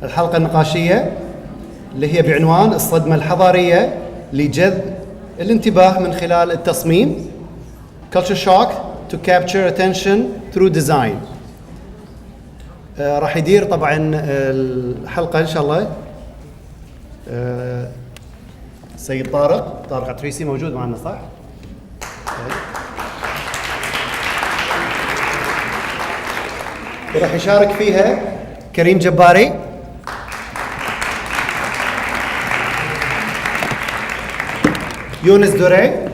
الحلقة النقاشية اللي هي بعنوان الصدمة الحضارية لجذب الانتباه من خلال التصميم. Culture shock to capture attention through design. راح يدير طبعا الحلقة إن شاء الله السيد طارق عتريسي موجود معنا صح؟ وراح يشارك فيها كريم جباري، يونس دوري،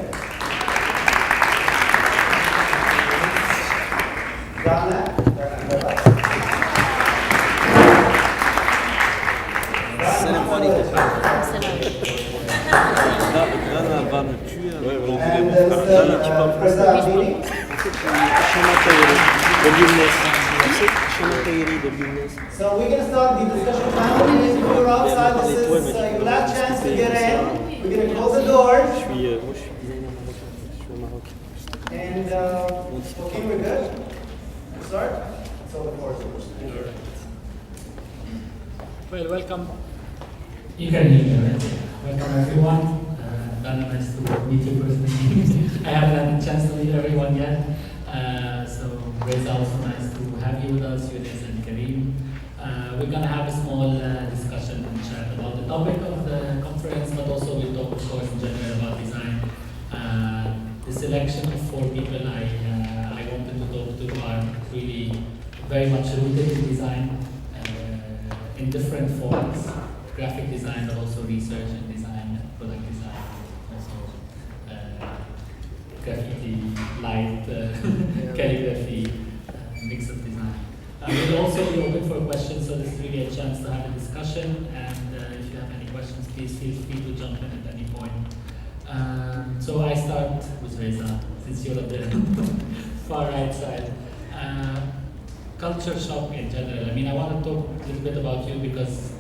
So we're going to start the discussion panel. If you're outside, this is your last chance to get in. We're going to close the doors. And okay, we're good. Start. So the floor is yours. Well, welcome. You can hear me, right? Welcome everyone. Dana, nice to meet you personally. I haven't had a chance to meet everyone yet. So Reza, also nice to have you with us, Yunus and Kareem. We're going to have a small discussion and chat about the topic of the conference, but also we'll talk, of course, in general about design. The selection of 4 people I wanted to talk to are really very much rooted in design in different forms, graphic design, but also research and design, product design, also graffiti, light, calligraphy, mix of design. We'll also be open for questions, so this is really a chance to have a discussion, and if you have any questions, please feel free to jump in at any point. So I start with Reza, since you're at the far right side. Culture shock in general. I mean, I want to talk a little bit about you because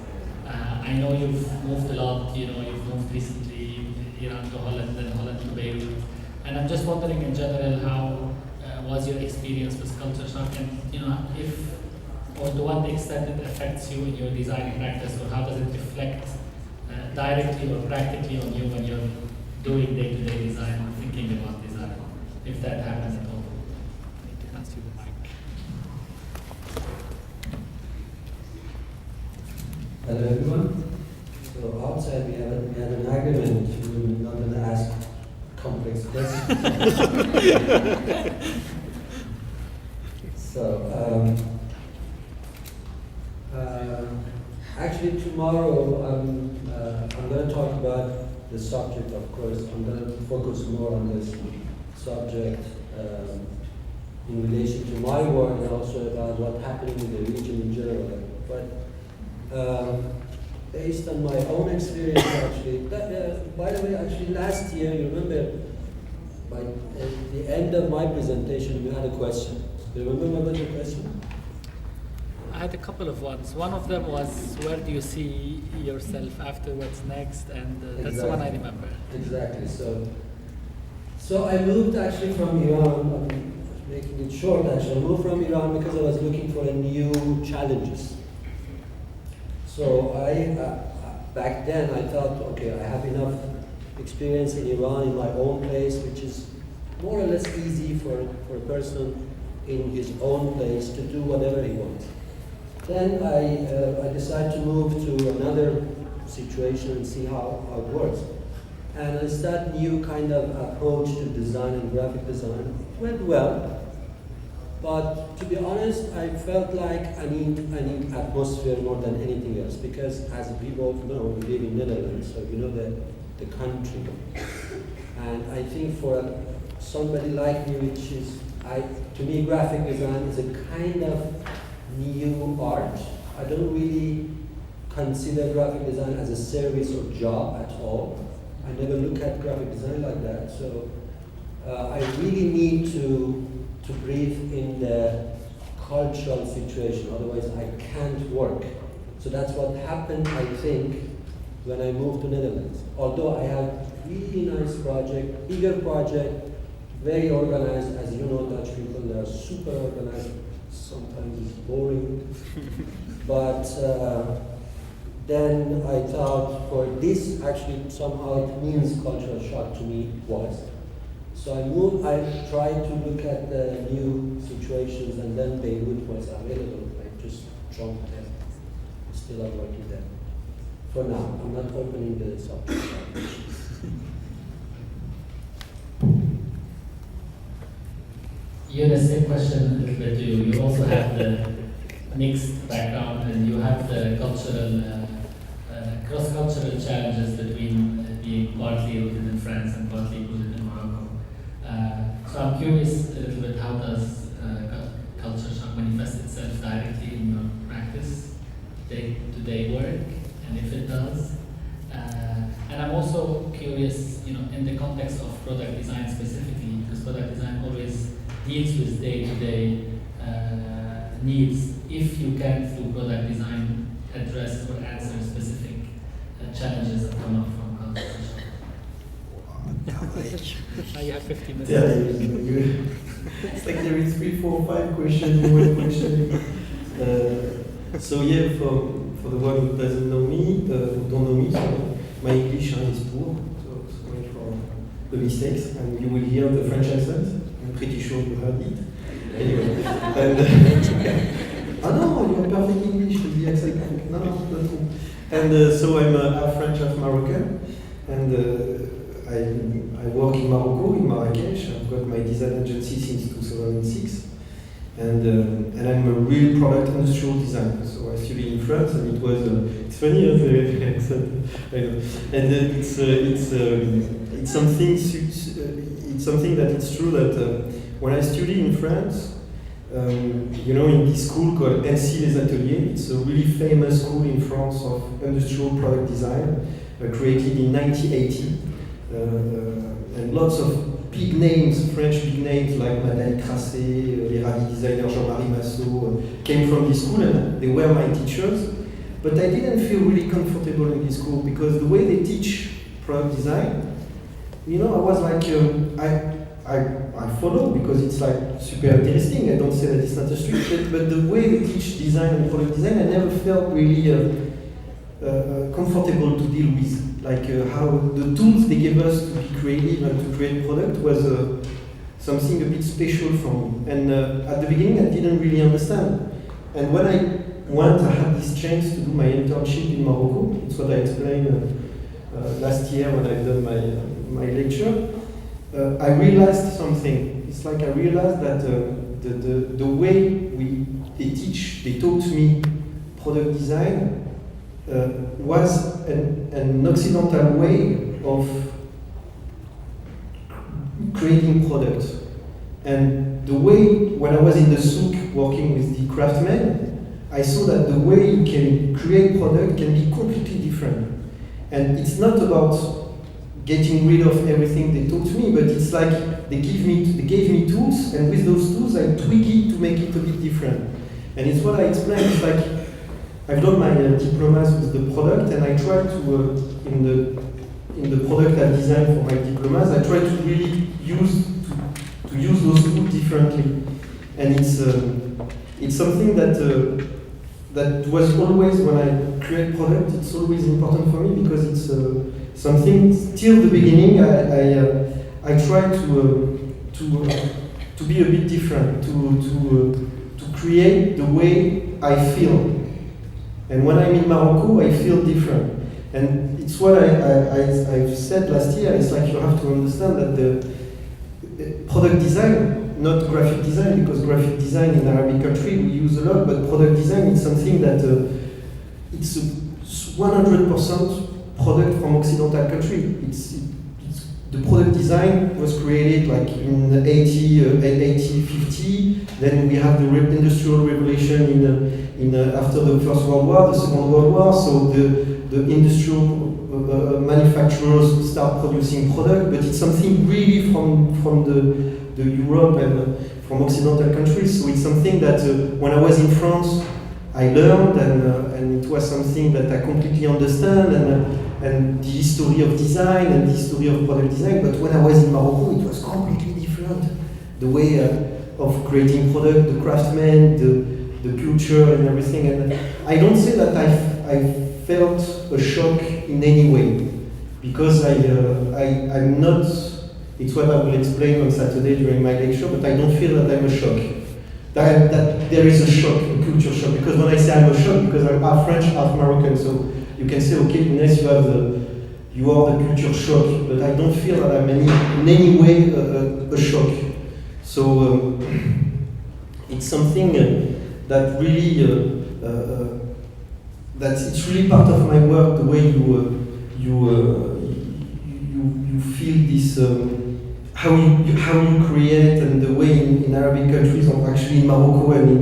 I know you've moved a lot, you've moved recently, Iran to Holland, then Holland to Beirut. And I'm just wondering in general, how was your experience with culture shock, and if or to what extent it affects you in your designing practice, or how does it reflect directly or practically on you when you're doing day-to-day design or thinking about design, if that happens at all. Pass you the mic. Hello everyone. So outside we had an argument. We're not going to ask complex questions. So actually tomorrow I'm going to talk about the subject. Of course, I'm going to focus more on this subject in relation to my work and also about what's happening in the region in general. But based on my own experience, actually, by the way, actually last year, you remember, by the end of my presentation, you had a question. Do you remember the question? I had a couple of ones. One of them was, where do you see yourself after what's next? And that's the one I remember. Exactly. So I moved actually from Iran. I'm making it short. Actually, I moved from Iran because I was looking for new challenges. So back then I thought, okay, I have enough experience in Iran in my own place, which is more or less easy for a person in his own place to do whatever he wants. Then I decided to move to another situation and see how it works. And I started new kind of approach to design and graphic design. It went well, but to be honest, I felt like I need atmosphere more than anything else, because as people know, we live in Netherlands, so you know the country. And I think for somebody like me, which is, to me, graphic design is a kind of new art. I don't really consider graphic design as a service or job at all. I never look at graphic design like that. So I really need to breathe in the cultural situation, otherwise I can't work. So that's what happened, I think, when I moved to Netherlands. Although I have really nice project, bigger project, very organized. As you know, Dutch people, they are super organized. Sometimes it's boring. But Then I thought for this, actually somehow it means cultural shock to me was. So I tried to look at the new situations, and then Beirut was available. I just jumped there. Still I'm working there. For now, I'm not opening the subject. You had the same question a little bit. You also have the mixed background, and you have the cultural, cross-cultural challenges between being partly rooted in France and partly rooted in Morocco. So I'm curious a little bit, how does culture shock manifest itself directly in your practice, day-to-day work, and if it does? And I'm also curious, in the context of product design specifically, because product design always deals with day-to-day needs. If you can, through product design, address or answer specific challenges that come up from culture shock. Now you have 50 minutes. Yeah, it's like there is 3, 4, 5 questions in one question. So yeah, for the one who doesn't know me, who don't know me, so my English is poor, so sorry for the mistakes, and you will hear the French accent. I'm pretty sure you heard it. Anyway, and no, you have perfect English with the accent. No, not true. And so I'm half French, half Moroccan, and I work in Morocco, in Marrakesh. I've got my design agency since 2006, and I'm a real product industrial designer. So I studied in France, and it was it's funny, the accent. I know. And it's something that it's true that when I studied in France, in this school called NC Les Ateliers, it's a really famous school in France of industrial product design, created in 1980. And lots of big names, French big names like Madame Crasset, les Rally designer Jean-Marie Massot came from this school, and they were my teachers. But I didn't feel really comfortable in this school because the way they teach product design, I was like, I follow because it's like super interesting. I don't say that it's not a street, but the way they teach design and product design, I never felt really comfortable to deal with. Like how the tools they gave us to be creative and to create product was something a bit special for me. And at the beginning, I didn't really understand. And when I had this chance to do my internship in Morocco. It's what I explained last year when I've done my lecture. I realized something. It's like I realized that the way they taught me product design was an Occidental way of creating products. And the way, when I was in the souk working with the craftsmen, I saw that the way you can create product can be completely different. And it's not about getting rid of everything they taught me, but it's like they gave me tools, and with those tools I tweak it to make it a bit different. And it's what I explained. It's like I've done my diplomas with the product, and I try to in the product I designed for my diplomas, I try to really use those tools differently. And it's something that was always, when I create product, it's always important for me because it's something. Till the beginning, I try to be a bit different, to create the way I feel. And when I'm in Morocco, I feel different. And it's what I've said last year. It's like you have to understand that the product design, not graphic design, because graphic design in Arabic country we use a lot, but product design is something that it's 100% product from Occidental country. The product design was created like in 50. Then we have the industrial revolution after the First World War, the Second World War. So the industrial manufacturers start producing product, but it's something really from the Europe and from Occidental countries. So it's something that when I was in France, I learned, and it was something that I completely understand, and the history of design and the history of product design. But when I was in Morocco, it was completely different. The way of creating product, the craftsmen, the culture and everything. And I don't say that I felt a shock in any way, because I'm not, it's what I will explain on Saturday during my lecture, but I don't feel that I'm a shock. That there is a shock, a culture shock, because when I say I'm a shock, because I'm half French, half Moroccan, so you can say, okay, Inès, you are the culture shock, but I don't feel that I'm in any way a shock. So it's something that really, that it's really part of my work, the way you feel this, how you create, and the way in Arabic countries, or actually in Morocco and in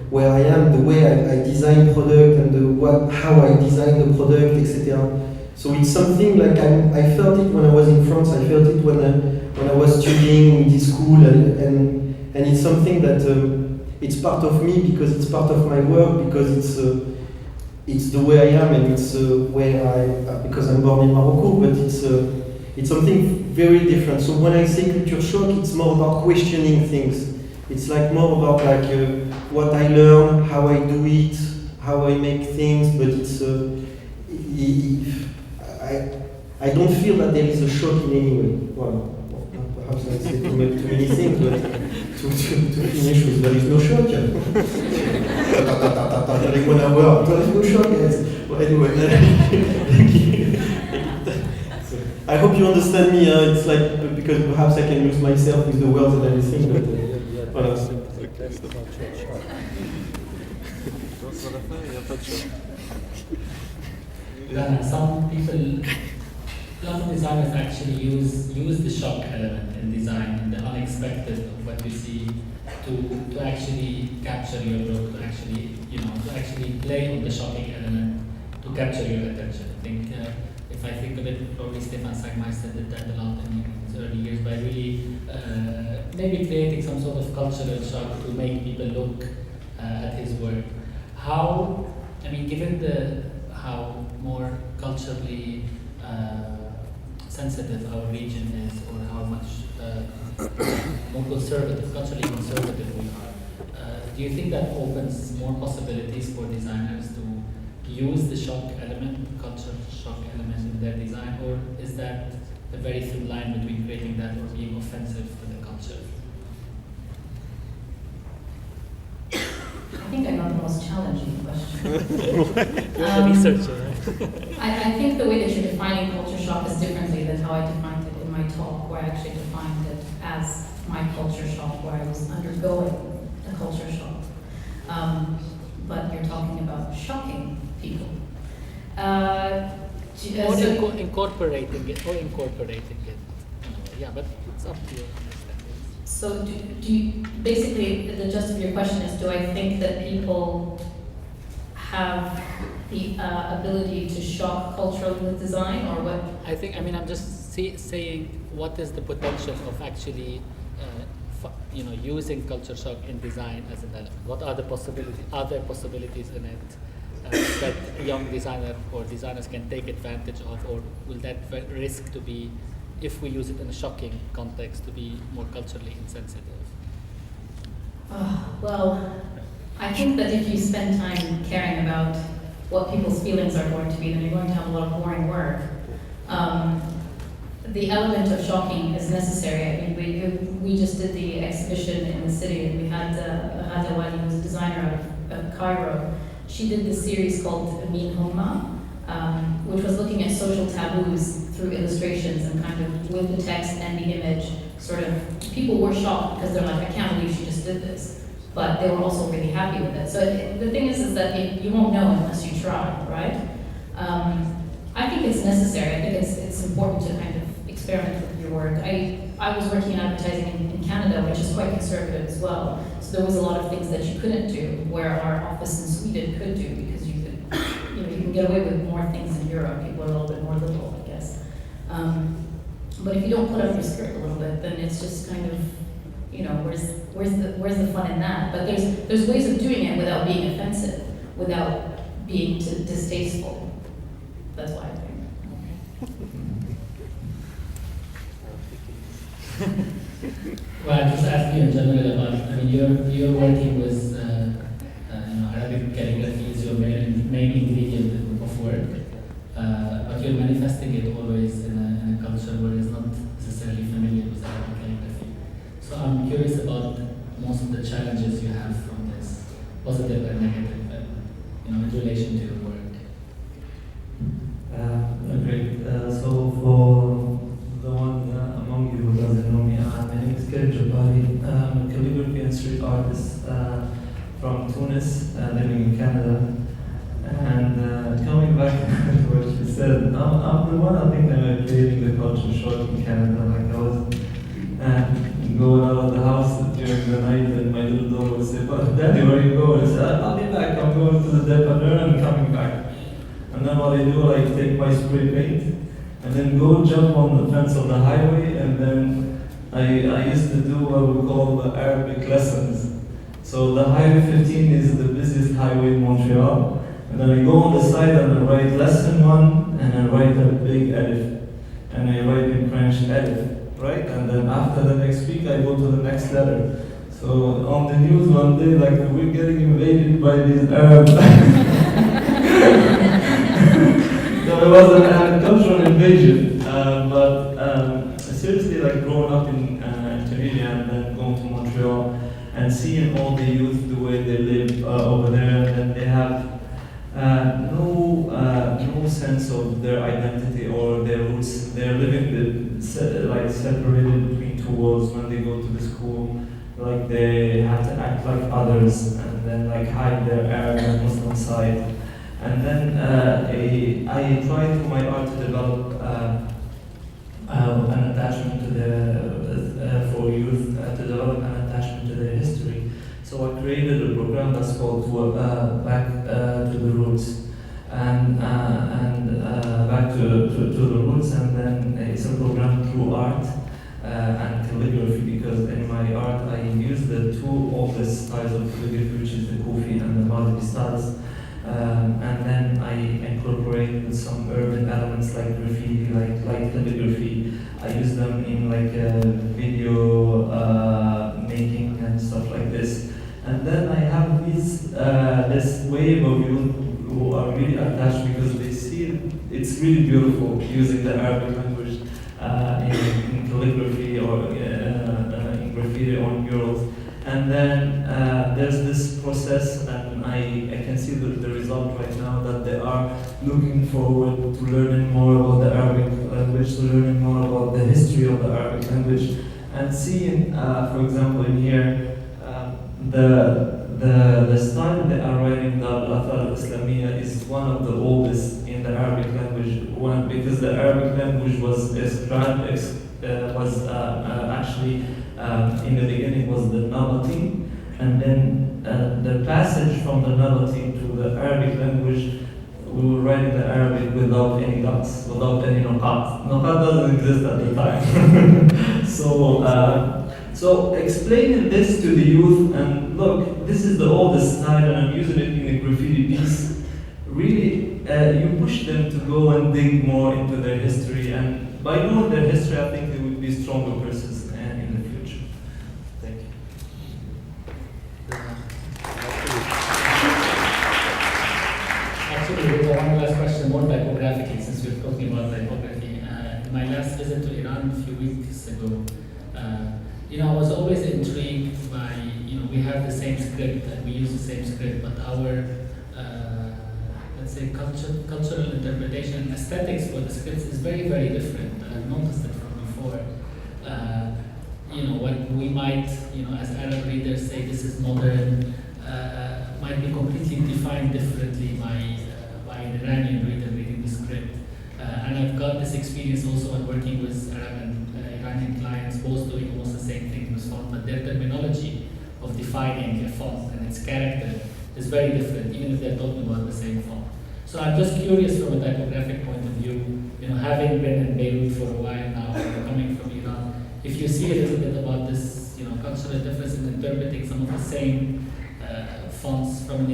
where I am, the way I design product and how I design the product, etc. So it's something like I felt it when I was in France. I felt it when I was studying in this school, and it's something that it's part of me, because it's part of my work, because it's the way I am, and it's where because I'm born in Morocco, but it's something very different. So when I say culture shock, it's more about questioning things. It's like more about what I learn, how I do it, how I make things, but it's I don't feel that there is a shock in any way. Well, perhaps I say too many things, but to finish with, there is no shock. During 1 hour, there is no shock, guys. Well, anyway, I hope you understand me. It's like, because perhaps I can lose myself with the words and everything, but voilà. Some people, a lot of designers actually use the shock element in design, and the unexpected of what you see, to actually capture your look, to actually play on the shocking element to capture your attention. I think if I think of it, probably Stefan Sagmeister did that a lot in his early years by really maybe creating some sort of cultural shock to make people look at his work. How, I mean, given how more culturally sensitive our region is, or how much more conservative, culturally conservative we are, do you think that opens more possibilities for designers to use the shock element, culture shock element in their design, or is that a very thin line between creating that or being offensive to the culture? I think I got the most challenging question. You're the researcher, right? I think the way that you're defining culture shock is differently than how I defined it in my talk, where I actually defined it as my culture shock, where I was undergoing a culture shock. But you're talking about shocking people. Incorporating it. Yeah, but it's up to you. So do you, basically, the gist of your question is, do I think that people have the ability to shock culturally with design, or what? I'm just saying, what is the potential of actually, using culture shock in design as an element? What are the possibilities? Are there possibilities in it that a young designer or designers can take advantage of, or will that risk to be, if we use it in a shocking context, to be more culturally insensitive? Well, I think that if you spend time caring about what people's feelings are going to be, then you're going to have a lot of boring work. The element of shocking is necessary. I mean, we just did the exhibition in the city, and we had Hada Wali, who's a designer of Cairo. She did this series called Amin Homa, which was looking at social taboos through illustrations, and kind of with the text and the image, sort of, people were shocked because they're like, I can't believe she just did this. But they were also really happy with it. So the thing is that you won't know unless you try, right? I think it's necessary. I think it's important to kind of experiment with your work. I was working in advertising in Canada, which is quite conservative as well. So there was a lot of things that you couldn't do, where our office in Sweden could do, because you can get away with more things in Europe. People are a little bit more liberal, I guess. But if you don't put up your skirt a little bit, then it's just kind of, where's the fun in that? But there's ways of doing it without being offensive, without being distasteful. That's why I think. Well, I just ask you in general about, you're working with, Arabic calligraphy is your main ingredient of work, but you're manifesting it always in a culture where it's not necessarily familiar with Arabic calligraphy. So I'm curious about most of the challenges you have from this, positive and negative, in relation to your work. Great. So for the one among you who doesn't know me, my name is Karim Jabari. I'm a calligraphy and street artist from Tunis, living in Canada. And coming back to what you said, I'm the one I think that I'm creating the culture shock in Canada. Like I was going out of the house during the night and my little daughter would say, "But Daddy, where are you going?" I said, "I'll be back, I'm going to the depanneur and coming back." And then what I do, I take my spray paint and then go jump on the fence of the highway, and then I used to do what we call the Arabic lessons. So the Highway 15 is the busiest highway in Montreal, and then I go on the side and I write lesson 1 and I write a big alif, and I write in French alif, right? And then after the next week I go to the next letter. So on the news one day, like, we're getting invaded by these Arabs. So it was a cultural invasion, but seriously, like growing up in Tunisia and then going to Montreal and seeing all the youth the way they live over there, and they have no sense of their identity or their roots. They're living like separated between two worlds. When they go to the school, like they have to act like others and then like hide their Arab and Muslim side. And then I tried through my art to develop an attachment to for youth, to develop an attachment to their history. So I created a program that's called Back to the Roots, and Back to the Roots, and then it's a program through art and calligraphy, because in my art I use the two oldest styles of calligraphy, which is the Kufi and the Maghribi styles. And then I incorporate with some urban elements like graffiti, like calligraphy. I use them in like video making and stuff like this. And then I have this wave of youth who are really attached because they see it's really beautiful using the Arabic language in calligraphy or in graffiti or murals. And then there's this process, and I can see the result right now, that they are looking forward to learning more about the Arabic language, to learning more about the history of the Arabic language, and seeing, for example, in here, the style they are writing, the Al-Athar al-Islamiyya, is one of the oldest in the Arabic language, because the Arabic language was actually in the beginning was the Nabati, and then the passage from the Nabati to the Arabic language, we were writing the Arabic without any dots, without any Nuqat. Nuqat doesn't exist at the time. So explaining this to the youth, and look, this is the oldest style and I'm using it in a graffiti piece, really you push them to go and dig more into their history, and by knowing their history I think they would be stronger persons in the future. Thank you. Actually, one last question, more typographically, since we're talking about typography. In my last visit to Iran a few weeks ago, I was always intrigued by, we have the same script and we use the same script, but our, let's say, cultural interpretation, aesthetics for the scripts is very, very different. I've noticed it from before. What we might, as Arab readers say this is modern, might be completely defined differently by an Iranian reader reading the script. And I've got this experience also when working with Arab and Iranian clients, both doing almost the same thing with font, but their terminology of defining a font and its character is very different, even if they're talking about the same font. So I'm just curious from a typographic point of view, having been in Beirut for a while now, coming from Iran, if you see a little bit about this, cultural difference in interpreting some of the same fonts from an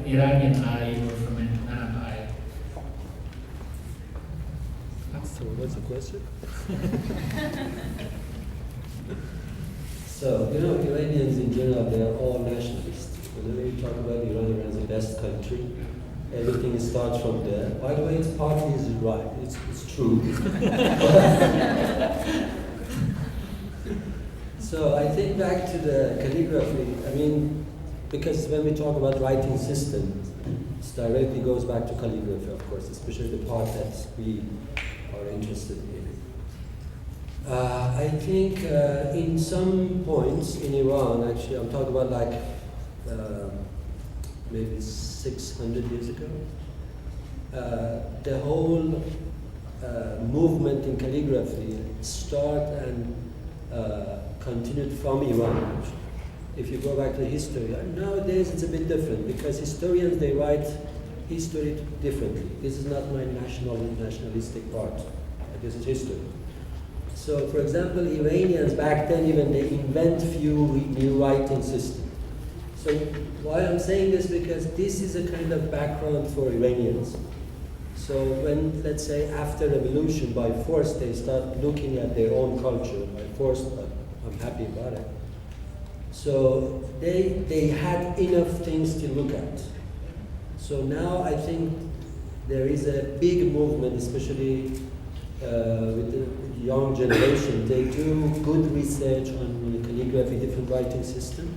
Iranian eye or from an Arab eye. So what's the question? So, Iranians in general, they are all nationalists. Whenever you talk about Iran, Iran is the best country. everything starts from there. By the way, it's partly is right. It's true. So I think back to the calligraphy. I mean, because when we talk about writing systems, it directly goes back to calligraphy, of course, especially the part that we are interested in. I think in some points in Iran, actually, I'm talking about like maybe 600 years ago, the whole movement in calligraphy started and continued from Iran. Actually. If you go back to history, nowadays it's a bit different because historians, they write history differently. This is not my nationalistic part. This is history. So, for example, Iranians back then even they invent few new writing systems. So why I'm saying this because this is a kind of background for Iranians. So when, let's say, after revolution, by force, they start looking at their own culture. By force, but I'm happy about it. So they had enough things to look at. So now I think there is a big movement, especially with the young generation. They do good research on calligraphy, different writing system,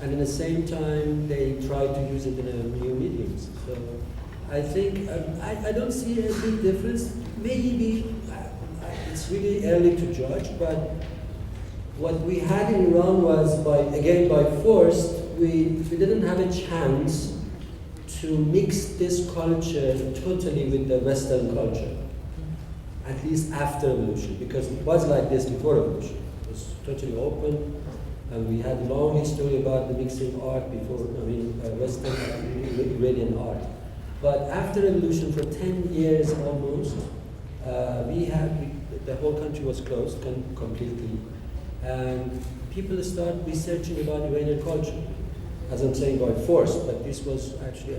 and at the same time they try to use it in a new mediums. So I think I don't see a big difference. Maybe it's really early to judge, but what we had in Iran was by force, we didn't have a chance to mix this culture totally with the Western culture, at least after revolution, because it was like this before revolution. It was totally open, and we had long history about the mixing art before, Western Iranian art. But after revolution, for 10 years almost, the whole country was closed completely. And people start researching about Iranian culture, as I'm saying by force, but this was actually,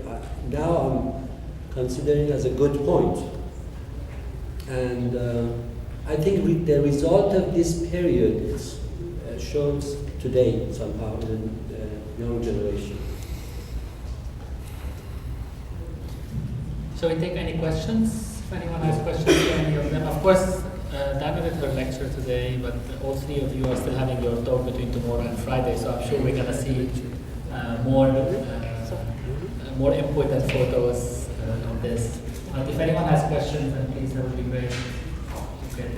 now I'm considering as a good point. And I think the result of this period shows today somehow in the young generation. Shall we take any questions? If anyone has questions for any of them. Of course, Dana did her lecture today, but all three of you are still having your talk between tomorrow and Friday, so I'm sure we're going to see more input and photos on this. But if anyone has questions, then please, that would be great. Okay.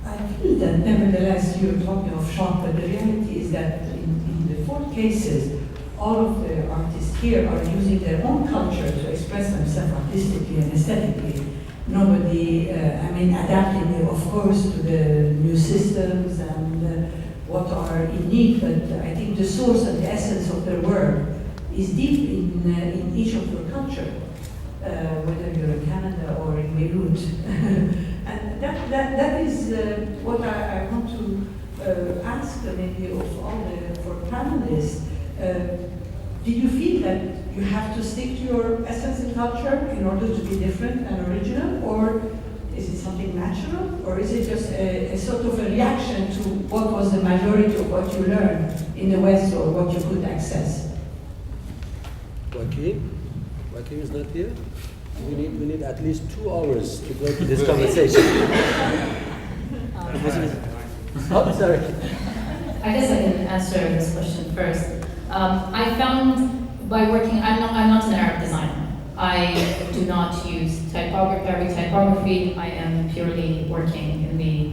I feel that nevertheless you're talking of shock, but the reality is that in the four cases, all of the artists here are using their own culture to express themselves artistically and aesthetically. Nobody, adapting, of course, to the new systems and what are unique, but I think the source and the essence of their work is deep in each of your culture, whether you're in Canada or in Beirut. And that is what I want to ask maybe of all the four panelists. Did you feel that you have to stick to your essence and culture in order to be different and original, or is it something natural, or is it just a sort of a reaction to what was the majority of what you learned in the West or what you could access? Joaquin is not here. We need at least 2 hours to go to this conversation. Oh, sorry. I guess I can answer this question first. I found by working, I'm not an Arab designer. I do not use typography. I am purely working in the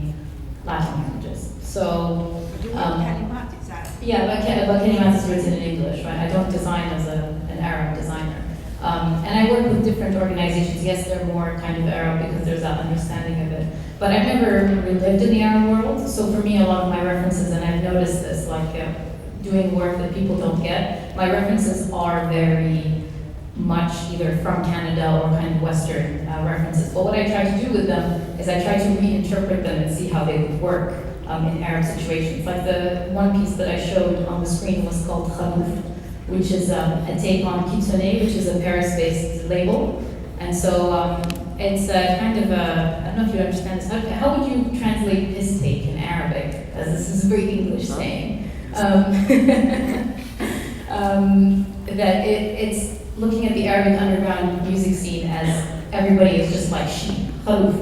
Latin languages. So, yeah, but Kalimat is written in English, right? I don't design as an Arab designer. And I work with different organizations. Yes, they're more kind of Arab because there's that understanding of it. But I've never really lived in the Arab world, so for me, a lot of my references, and I've noticed this, like doing work that people don't get, my references are very much either from Canada or kind of Western references. But what I try to do with them is I try to reinterpret them and see how they would work in Arab situations. Like the one piece that I showed on the screen was called Khalouf, which is a take on Kitsune, which is a Paris-based label. And so It's kind of a, I don't know if you understand this, how would you translate piss take in Arabic? As this is a very English saying. That it's looking at the Arabic underground music scene as everybody is just like sheep, kharuf.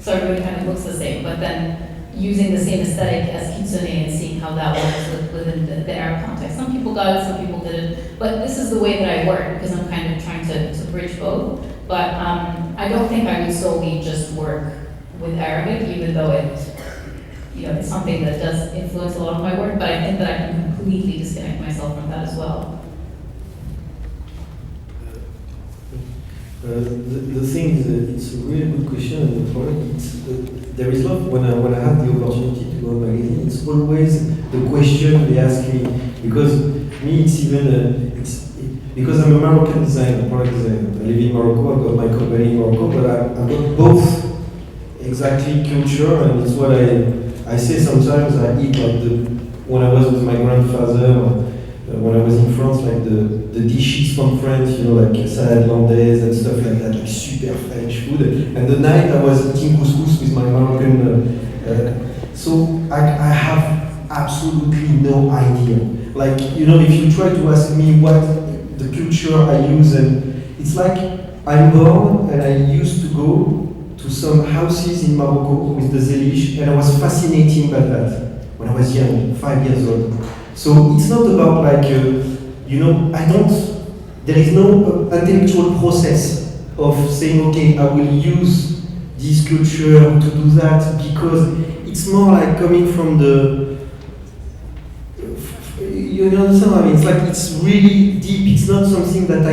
So everybody kind of looks the same, but then using the same aesthetic as Kitsune and seeing how that works within the Arab context. Some people got it, some people didn't, but this is the way that I work because I'm kind of trying to bridge both. But I don't think I would solely just work with Arabic, even though it's something that does influence a lot of my work, but I think that I can completely disconnect myself from that as well. The thing is, it's a really good question, and the problem there is love when I have the opportunity to go on magazine. It's always the question they ask me, because me it's even because I'm a Moroccan designer, product designer. I live in Morocco. I've got my company in Morocco, but I've got both exactly culture, and it's what I say sometimes. I eat like when I was with my grandfather. When I was in France, like the dishes from France, like salad hollandaise and stuff like that, like super French food. And the night I was eating couscous with my Moroccan, so I have absolutely no idea. Like, if you try to ask me what the culture I use, and it's like I'm born and I used to go to some houses in Morocco with the Zelish, and I was fascinated by that when I was young, 5 years old. So it's not about like, there is no intellectual process of saying, okay, I will use this culture to do that, because it's more like coming from you understand what I mean? It's like, it's really deep. It's not something that I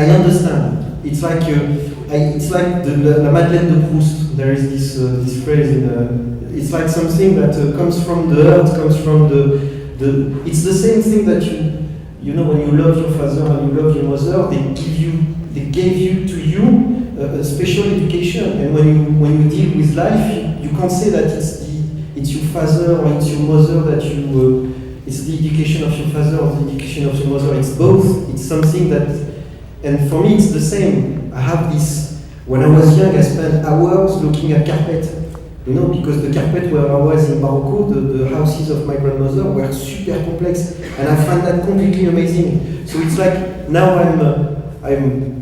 understand. It's like, it's like the Madeleine de Proust. There is this phrase in it's like something that comes from the earth, comes from it's the same thing that when you love your father and you love your mother, they gave you to you a special education, and when you deal with life, you can't say that it's your father or it's your mother that it's the education of your father or the education of your mother. It's both. It's something that, and for me it's the same. I have this. When I was young, I spent hours looking at carpet. Because the carpet where I was in Morocco, the houses of my grandmother were super complex, and I find that completely amazing. So it's like, now I'm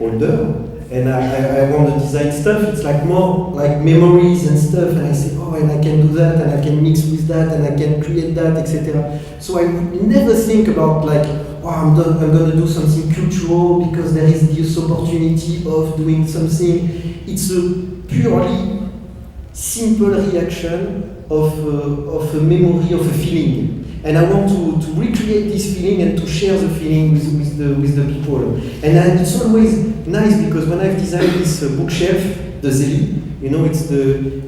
older, and I want to design stuff. It's like more like memories and stuff, and I say, oh, and I can do that, and I can mix with that, and I can create that, etc. So I never think about like, oh, I'm going to do something cultural because there is this opportunity of doing something. It's a purely simple reaction of a memory, of a feeling, and I want to recreate this feeling and to share the feeling with the people. And it's always nice because when I've designed this bookshelf, the Zeli,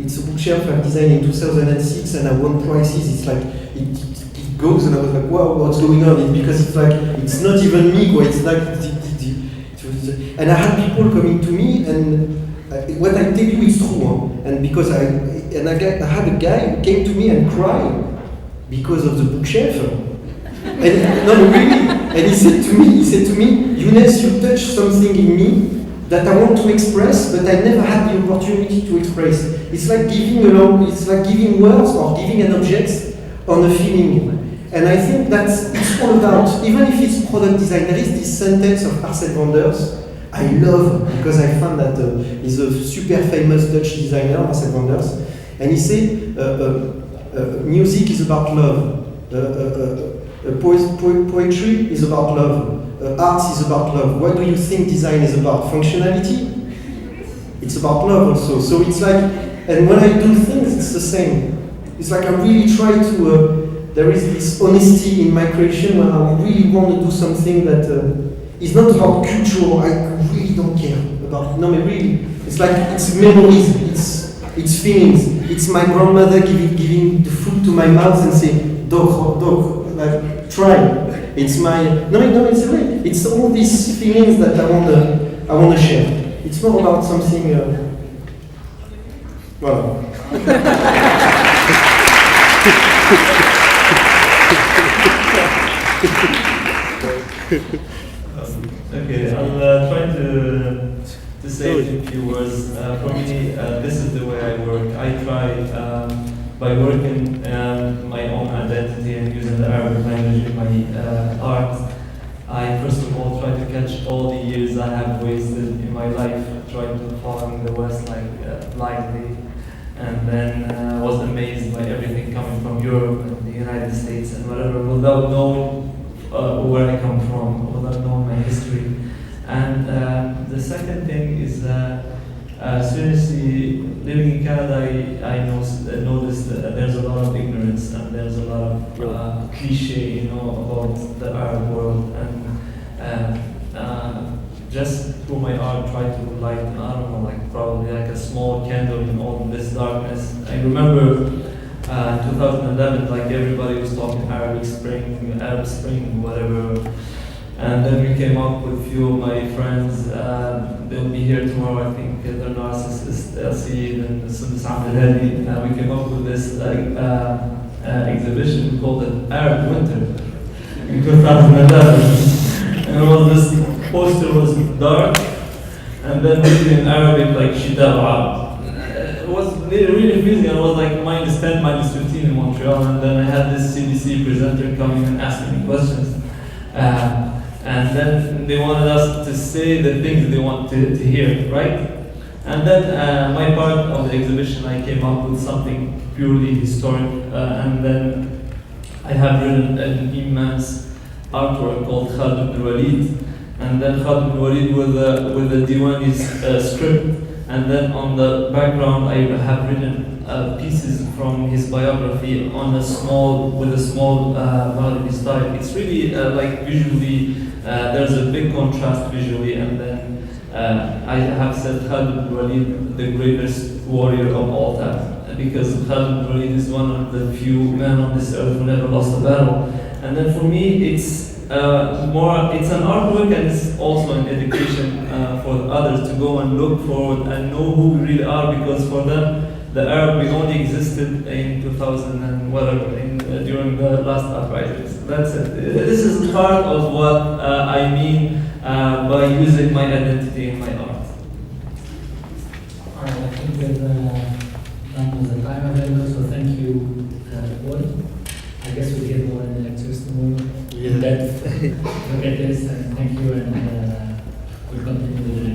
it's a bookshelf I've designed in 2006, and I won prizes. It's like it goes, and I was like, wow, what's going on? It's because it's like it's not even me, it's like, and I had people coming to me and. What I tell you is true, and because I had a guy who came to me and cried because of the bookshelf, and no, really, and he said to me, Younes, you touched something in me that I want to express, but I never had the opportunity to express. It's like giving words or giving an object on a feeling, and I think it's all about, even if it's product design. There is this sentence of Marcel Wanders. I love, because I found that he's a super famous Dutch designer, Marcel Wanders, and he said, music is about love, poetry is about love, art is about love. What do you think design is about? Functionality? It's about love also. So it's like, and when I do things, it's the same. It's like I really try to, there is this honesty in my creation when I really want to do something that it's not about culture. I really don't care about it. No, really. It's like, it's memories, it's feelings. It's my grandmother giving the food to my mouth and saying, dog, like, try. It's my, no, it's right. It's all these feelings that I want to share. It's more about something, voilà. Okay, I'll try to to say it in a few words. For me, this is the way I work. I try by working my own identity and using the Arabic language in my art. I first of all try to catch all the years I have wasted in my life trying to follow the West like blindly, and then was amazed by everything coming from Europe and the United States and whatever, without knowing where I come from, without knowing my history. And the second thing is seriously, living in Canada, I noticed that there's a lot of ignorance and there's a lot of cliche, about the Arab world. And just through my art, try to light, I don't know, probably like a small candle in all this darkness. I remember 2011, like everybody was talking Arab Spring, whatever. And then we came up with a few of my friends. They'll be here tomorrow. I think they're narcissists. Elsie and Sundus Abdelhadi. We came up with this exhibition. We called it Arab Winter in 2011. And it was this poster was dark, and then written in Arabic like Shida. It was really freezing. It was like -10, -15 in Montreal. And then I had this CBC presenter coming and asking me questions. And then they wanted us to say the things they want to hear, right? And then my part of the exhibition, I came up with something purely historic, and then I have written an immense artwork called Khalid ibn Walid, and then Khalid ibn Walid with the Diwani's script, and then on the background I have written pieces from his biography on a small Maghrebi style. It's really like visually. There's a big contrast visually, and then I have said Khalid ibn Walid, the greatest warrior of all time, because Khalid ibn Walid is one of the few men on this earth who never lost a battle. And then for me, it's it's an artwork, and it's also an education for others to go and look forward and know who we really are, because for them, the Arab, we only existed in 2000 and whatever, during the last uprisings. That's it. This is part of what I mean by using my identity in my art. Alright, I think we're done with the time available, so thank you all. I guess we'll get more in the lectures tomorrow. Yeah. Look at this, and thank you, and we'll continue with the